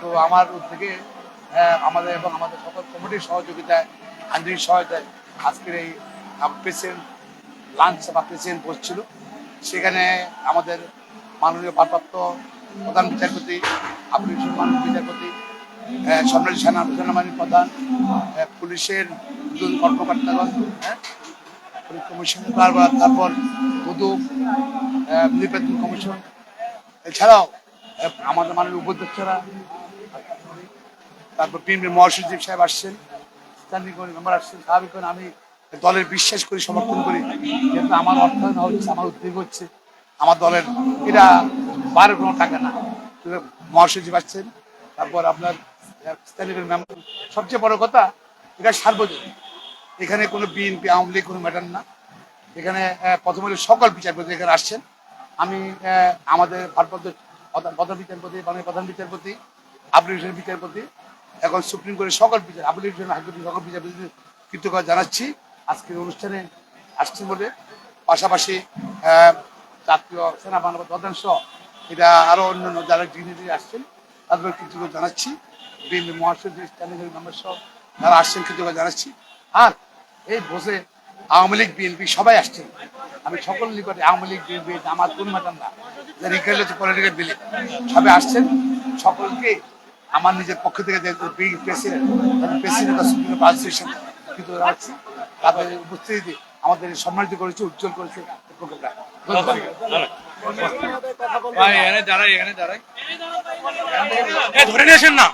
তো আমার উদ্যোগে আমাদের এবং আমাদের সকল কমিটির সহযোগিতায় আন্তরিক সহায়তায় আজকের এই প্রেসিডেন্ট লাঞ্চ বা প্রেসিডেন্ট বসছিল। সেখানে আমাদের মাননীয় ভারপ্রাপ্ত প্রধান বিচারপতি, আপিল মাননীয় বিচারপতি, সম্রাট সেনাবাহিনীর প্রধান, পুলিশের দুজন কর্মকর্তাগণ, পুলিশ কমিশনের তারপর দুদক, নির্বাচন কমিশন, এছাড়াও আমাদের মাননীয় উপাধ্যক্ষরা, তারপর বিএনপির মহাসচিব সাহেব আসছেন, স্ট্যান্ডিং কমিটি মেম্বার আসছেন। স্বাভাবিক আমি দলের বিশ্বাস করি, সমর্থন করি, যেহেতু আমার অর্থায়ন হচ্ছে, আমার উদ্যোগ হচ্ছে, আমার দলের এটা বাইরের কোনো টাকা না। মহাসচিব আসছেন, তারপর আপনার স্ট্যান্ডিং কমিটি মেম্বার। সবচেয়ে বড় কথা, এটা সার্বজনীন, এখানে কোনো বিএনপি আওয়ামী লীগ কোনো ম্যাটার না। এখানে প্রথমে সকল বিচারপতি এখানে আসছেন। আমি আমাদের ভারপ্রাপ্ত প্রধান বিচারপতি, মাননীয় প্রধান বিচারপতি, আপিল বিচারপতি, এখন সুপ্রিম কোর্টের সকল বিচার, আপিল হাইকোর্টের সকল বিচারপতি কৃতজ্ঞতা জানাচ্ছি আজকের অনুষ্ঠানে আসছেন বলে। পাশাপাশি জাতীয় সেনাবাহিনী প্রধান সহ এটা আরও অন্যান্য যারা ডিগ্নিটারি আসছেন তাদের কৃতজ্ঞতা জানাচ্ছি। বিএনপি মহাসচিব, স্ট্যান্ডিং মেম্বার সহ যারা আসছেন কৃতজ্ঞতা জানাচ্ছি। আর এই বসে আওয়ামী লীগ বিএনপি সবাই আসছেন। আমি সকল নিকটে আওয়ামী লীগ বিএনপি আমার কোন ম্যাটার না, যে রিগার্ডলেস পলিটিক্যাল বিলিভ, সবাই আসছেন। সকলকে আমার নিজের পক্ষ থেকে কিন্তু রাখছি তাদের উপস্থিতিতে আমাদের সম্মানিত করেছে, উজ্জ্বল করেছে প্রোগ্রামটা। ধরে নিয়েছেন না।